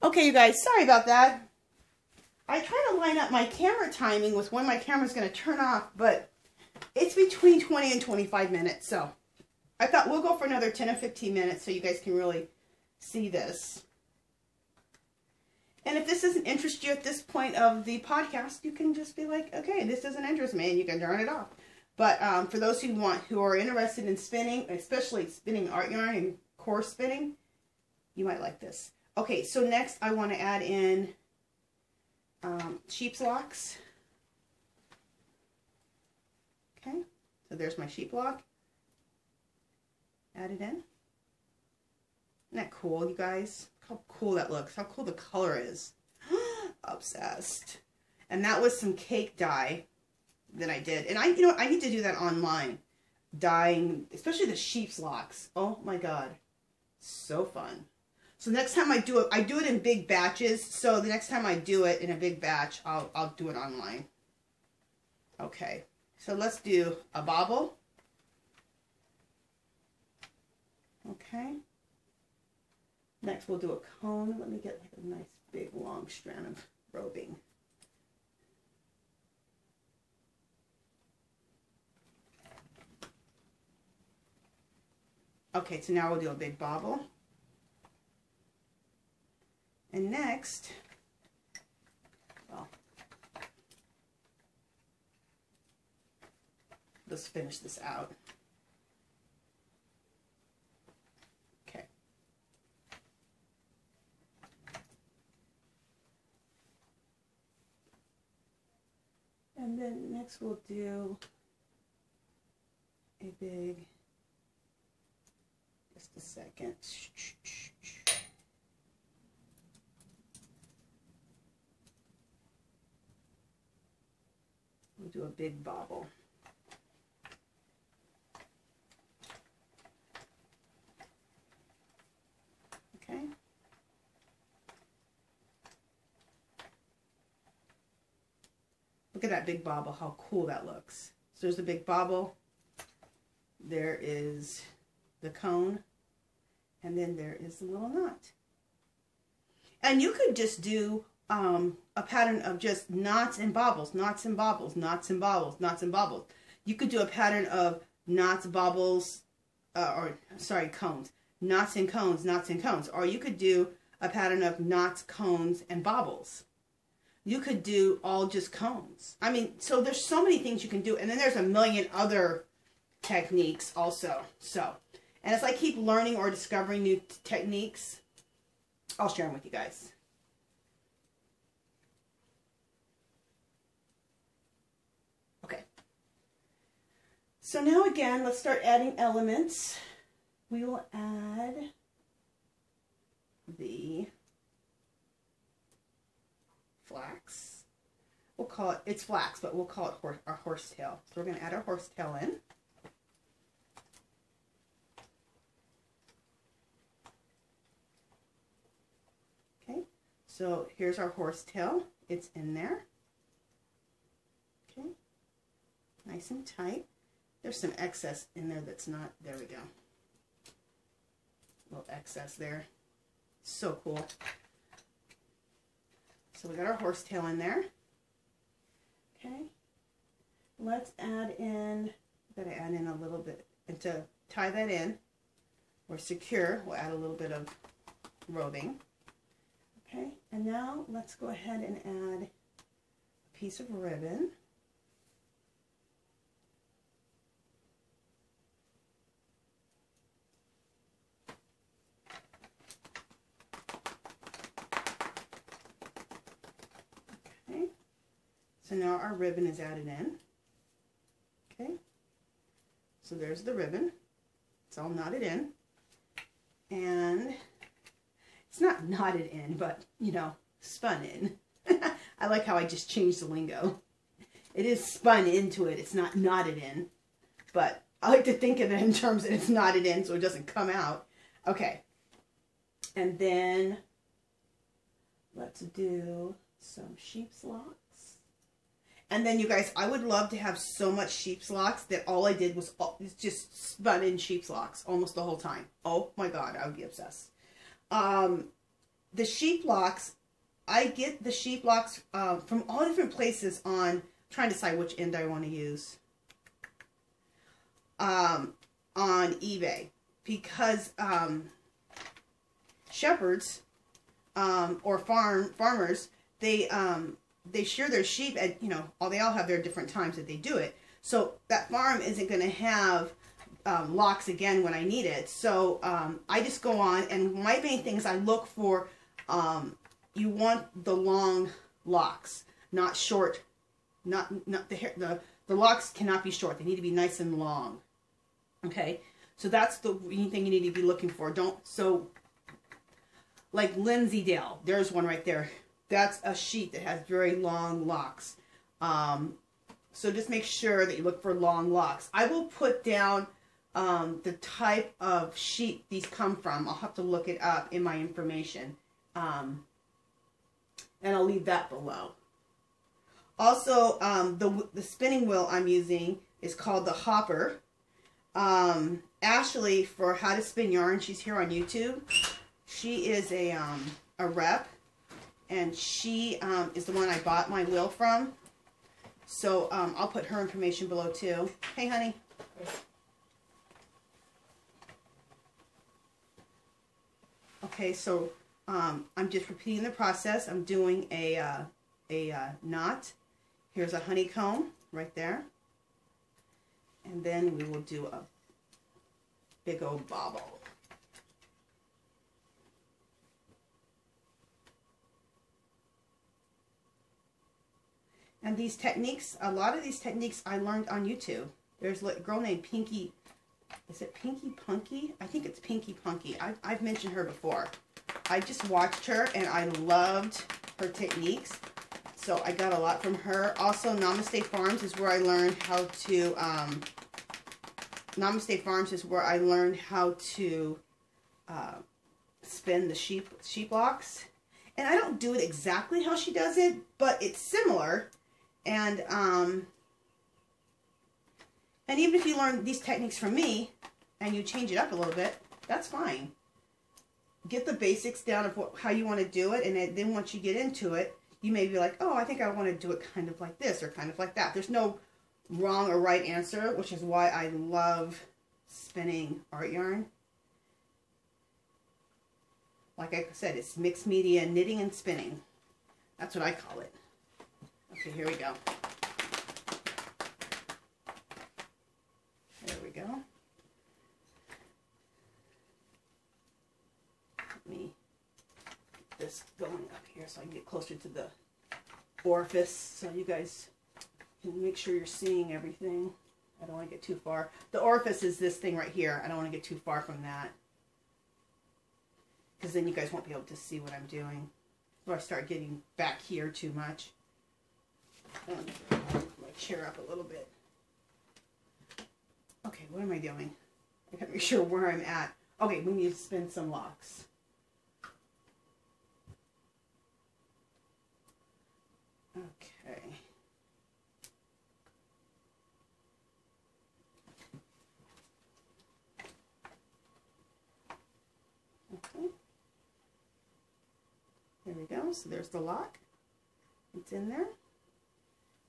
Okay, you guys, sorry about that. I try to line up my camera timing with when my camera's going to turn off, but it's between 20 and 25 minutes, so I thought we'll go for another 10 or 15 minutes so you guys can really see this. And if this doesn't interest you at this point of the podcast, you can just be like, okay, this doesn't interest me, and you can turn it off. But for those who are interested in spinning, especially spinning art yarn and core spinning, you might like this. Okay, so next I want to add in sheep's locks. Okay, so there's my sheep lock. Add it in. Isn't that cool, you guys? How cool that looks. How cool the color is. Obsessed. And that was some cake dye that I did. And I need to do that online. Dyeing, especially the sheep's locks. Oh my God. So fun. So next time I do it in big batches. So the next time I do it in a big batch, I'll do it online. Okay. So let's do a bobble. Okay. Next we'll do a cone. Let me get like a nice big long strand of roving. Okay, so now we'll do a big bobble. And next, well, let's finish this out. Okay. And then next we'll do a big, just a second. We'll do a big bobble. Okay. Look at that big bobble, how cool that looks. So there's the big bobble. There is the cone. And then there is the little knot. And you could just do a pattern of just knots and bobbles, knots and bobbles, knots and bobbles, knots and bobbles. You could do a pattern of knots, bobbles, cones. Knots and cones, knots and cones. Or you could do a pattern of knots, cones, and bobbles. You could do all just cones. I mean, so there's so many things you can do. And then there's a million other techniques also. So, and as I keep learning or discovering new techniques, I'll share them with you guys. Okay. So now again, let's start adding elements. We will add the flax. We'll call it, it's flax, but we'll call it our horsetail. So we're going to add our horsetail in. Okay, so here's our horsetail. It's in there. Okay, nice and tight. There's some excess in there that's not, there we go. A little excess there. So cool. So we got our horsetail in there. Okay, let's add in, gotta add in a little bit, and to tie that in or secure, we'll add a little bit of roving. Okay, and now let's go ahead and add a piece of ribbon. Okay, so now our ribbon is added in. Okay, so there's the ribbon. It's all knotted in. And it's not knotted in, but, you know, spun in. I like how I just changed the lingo. It is spun into it. It's not knotted in. But I like to think of it in terms that it's knotted in so it doesn't come out. Okay. And then let's do some sheep's locks. And then, you guys, I would love to have so much sheep's locks that all I did was just spun in sheep's locks almost the whole time. Oh my God, I would be obsessed. the sheep locks, I get the sheep locks from all different places on, trying to decide which end I want to use, on eBay, because shepherds or farmers, they shear their sheep at, you know, they all have their different times that they do it. So that farm isn't going to have locks again when I need it. So I just go on, and my main things I look for, you want the long locks, not short. Not the hair. The locks cannot be short. They need to be nice and long. Okay, so that's the thing you need to be looking for. Like Lindsay Dale, there's one right there. That's a sheep that has very long locks. So just make sure that you look for long locks. I will put down the type of sheep these come from. I'll have to look it up in my information. And I'll leave that below. Also, the spinning wheel I'm using is called the Hopper. Ashley, for How to Spin Yarn, she's here on YouTube. She is a rep, and she is the one I bought my wheel from. So I'll put her information below too. Hey, honey. Okay, so I'm just repeating the process. I'm doing a knot. Here's a honeycomb right there. And then we will do a big old bobble. And these techniques, a lot of these techniques I learned on YouTube. There's a girl named Pinky. Is it Pinky Punky? I think it's Pinky Punky. I've mentioned her before. I just watched her and I loved her techniques. So I got a lot from her. Also, Namaste Farms is where I learned how to, spin the sheep locks. And I don't do it exactly how she does it, but it's similar. And even if you learn these techniques from me and you change it up a little bit, that's fine. Get the basics down of how you want to do it, and then once you get into it, you may be like, oh, I think I want to do it kind of like this or kind of like that. There's no wrong or right answer, which is why I love spinning art yarn. Like I said, it's mixed media knitting and spinning. That's what I call it. Okay, here we go. There we go. Let me get this going up here so I can get closer to the orifice so you guys can make sure you're seeing everything. I don't want to get too far. The orifice is this thing right here. I don't want to get too far from that, because then you guys won't be able to see what I'm doing. Or I start getting back here too much. I'm going to move my chair up a little bit. Okay, what am I doing? I gotta make sure where I'm at. Okay, we need to spin some locks. Okay. Okay. There we go. So there's the lock. It's in there.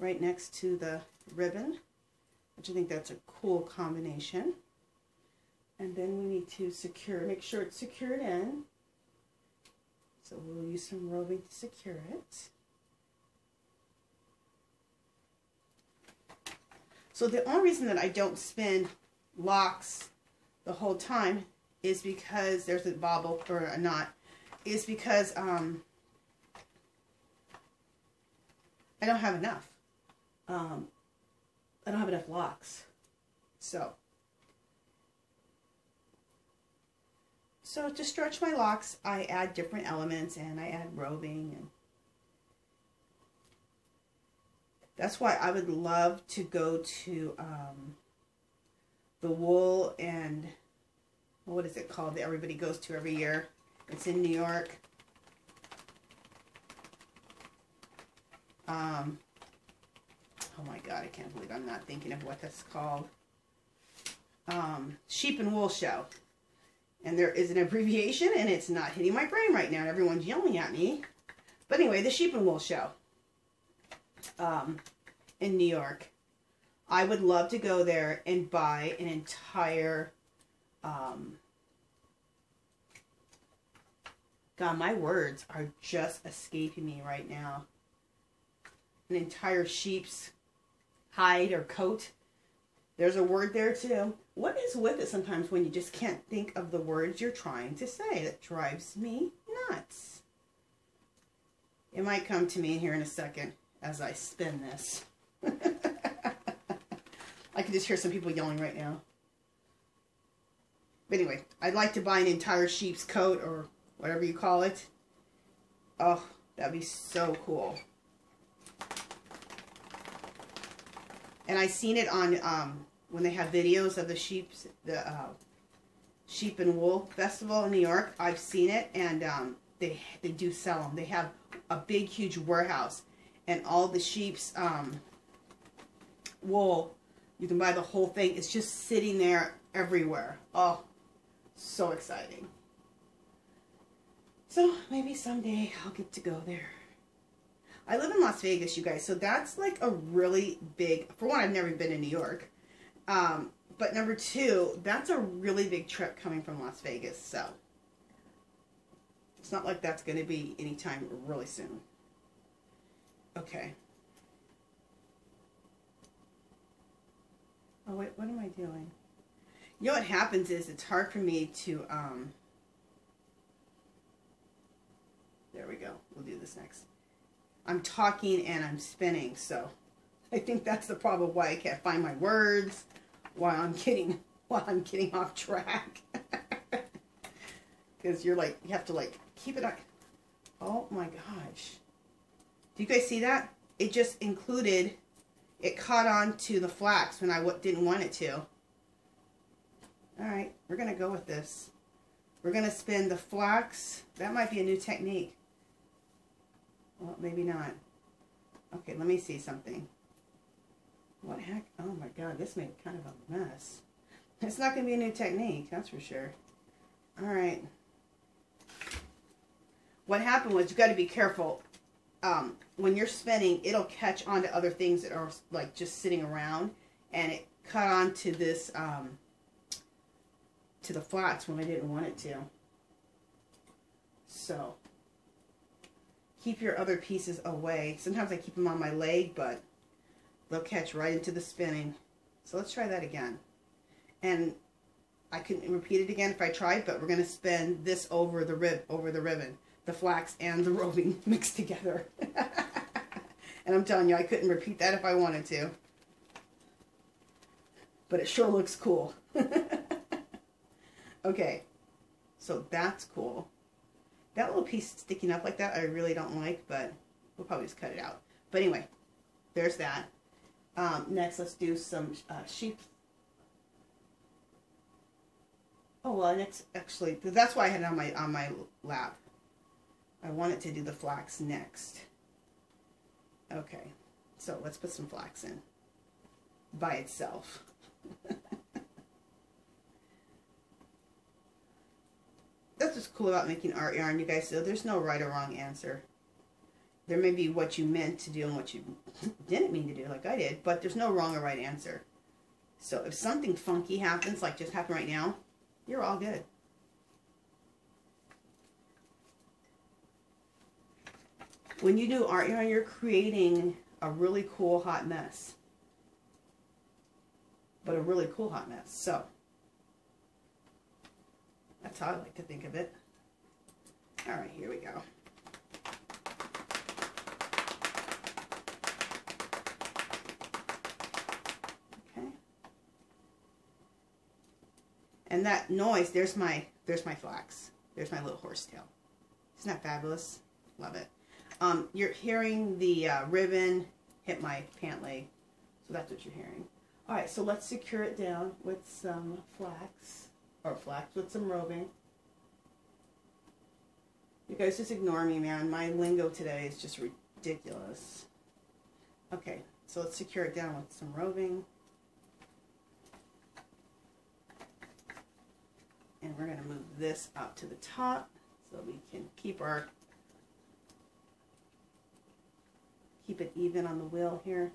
Right next to the ribbon, which I think that's a cool combination. And then we need to make sure it's secured in. So we'll use some roving to secure it. So the only reason that I don't spin locks the whole time is because there's a bobble or a knot, is because I don't have enough. I don't have enough locks. So to stretch my locks, I add different elements, and I add roving, and that's why I would love to go to the wool and what is it called that everybody goes to every year? It's in New York. Oh my God, I can't believe I'm not thinking of what that's called. Sheep and Wool Show. And there is an abbreviation, and it's not hitting my brain right now, and everyone's yelling at me. But anyway, the Sheep and Wool Show in New York. I would love to go there and buy an entire, God, my words are just escaping me right now. An entire sheep's hide or coat. There's a word there too. What is with it sometimes when you just can't think of the words you're trying to say? That drives me nuts. It might come to me here in a second as I spin this. I can just hear some people yelling right now. But anyway, I'd like to buy an entire sheep's coat or whatever you call it. Oh, that'd be so cool. And I seen it on when they have videos of the Sheep and Wool Festival in New York. I've seen it, and they do sell them. They have a big, huge warehouse, and all the sheep's wool, you can buy the whole thing. It's just sitting there everywhere. Oh, so exciting. So maybe someday I'll get to go there. I live in Las Vegas, you guys, so that's like a really big, for one, I've never been to New York. But number two, that's a really big trip coming from Las Vegas, so it's not like that's going to be anytime really soon. Okay. Oh, wait, what am I doing? You know what happens is it's hard for me to, there we go. We'll do this next. I'm talking and I'm spinning, so I think that's the problem why I can't find my words, why I'm getting off track. Because you're like, you have to like keep it on. Oh my gosh. Do you guys see that? It just included, it caught on to the flax when I didn't want it to. Alright, we're going to go with this. We're going to spin the flax. That might be a new technique. Well, maybe not. Okay, let me see something. What heck? Oh my God, this made kind of a mess. It's not going to be a new technique, that's for sure. Alright. What happened was, you got to be careful. When you're spinning, it'll catch onto other things that are like just sitting around. And it caught on to this, to the flax when I didn't want it to. So keep your other pieces away. Sometimes I keep them on my leg, but they'll catch right into the spinning. So let's try that again. And I couldn't repeat it again if I tried, but we're going to spin this over the ribbon. The flax and the roving mixed together. And I'm telling you, I couldn't repeat that if I wanted to. But it sure looks cool. Okay, so that's cool. That little piece sticking up like that I really don't like, but we'll probably just cut it out. But anyway, there's that. Next, let's do some sheep. Oh well, next actually, that's why I had it on my lap. I wanted to do the flax next. Okay, so let's put some flax in by itself. That's what's cool about making art yarn, you guys. So there's no right or wrong answer. There may be what you meant to do and what you didn't mean to do, like I did, but there's no wrong or right answer. So if something funky happens, like just happened right now, you're all good. When you do art yarn, you're creating a really cool hot mess. But a really cool hot mess. So that's how I like to think of it. All right, here we go. Okay. And that noise, there's my flax. There's my little horsetail. Isn't that fabulous? Love it. You're hearing the ribbon hit my pant leg. So that's what you're hearing. All right, so let's secure it down with some flax. Or flax with some roving. You guys just ignore me, man. My lingo today is just ridiculous. Okay, so let's secure it down with some roving. And we're going to move this up to the top so we can keep it even on the wheel here.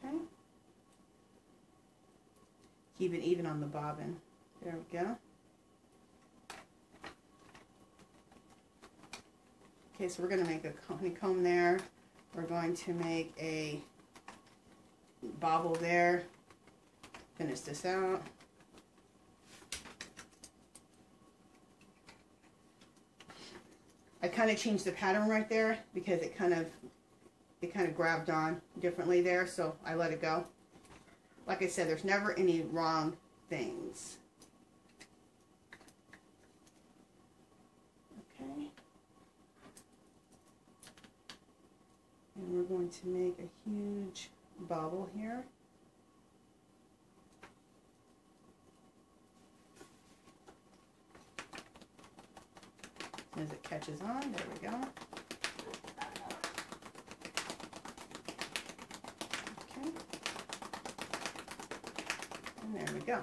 Okay. Keep it even on the bobbin. There we go. Okay, so we're going to make a honeycomb there. We're going to make a bobble there. Finish this out. I kind of changed the pattern right there because it kind of grabbed on differently there, so I let it go. Like I said, there's never any wrong things. Okay. And we're going to make a huge bobble here. As it catches on, there we go. Okay. And there we go.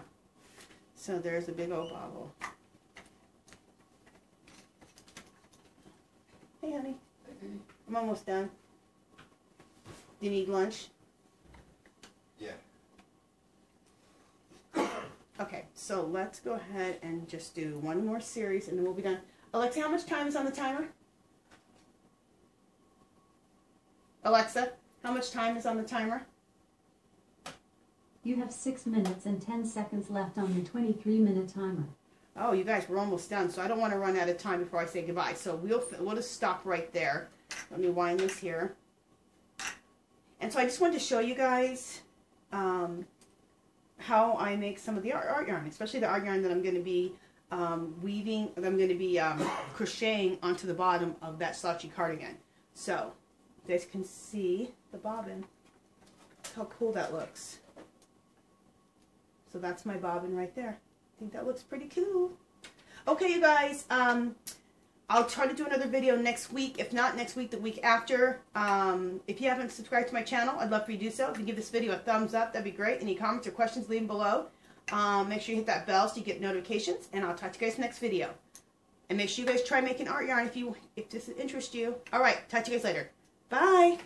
So there's a big old bobble. Hey, honey. I'm almost done. Do you need lunch? Yeah. Okay, so let's go ahead and just do one more series and then we'll be done. Alexa, how much time is on the timer? Alexa, how much time is on the timer? You have 6 minutes and 10 seconds left on your 23-minute timer. Oh, you guys, we're almost done, so I don't want to run out of time before I say goodbye. So we'll just stop right there. Let me wind this here. And so I just wanted to show you guys how I make some of the art yarn, especially the art yarn that I'm going to be weaving, that I'm going to be crocheting onto the bottom of that slouchy cardigan. So you guys can see the bobbin. Look how cool that looks. So that's my bobbin right there. I think that looks pretty cool. Okay, you guys, I'll try to do another video next week. If not next week, the week after. If you haven't subscribed to my channel, I'd love for you to do so. If you give this video a thumbs up, that'd be great. Any comments or questions, leave them below. Make sure you hit that bell so you get notifications, and I'll talk to you guys next video. And make sure you guys try making art yarn if this interests you. All right, talk to you guys later. Bye.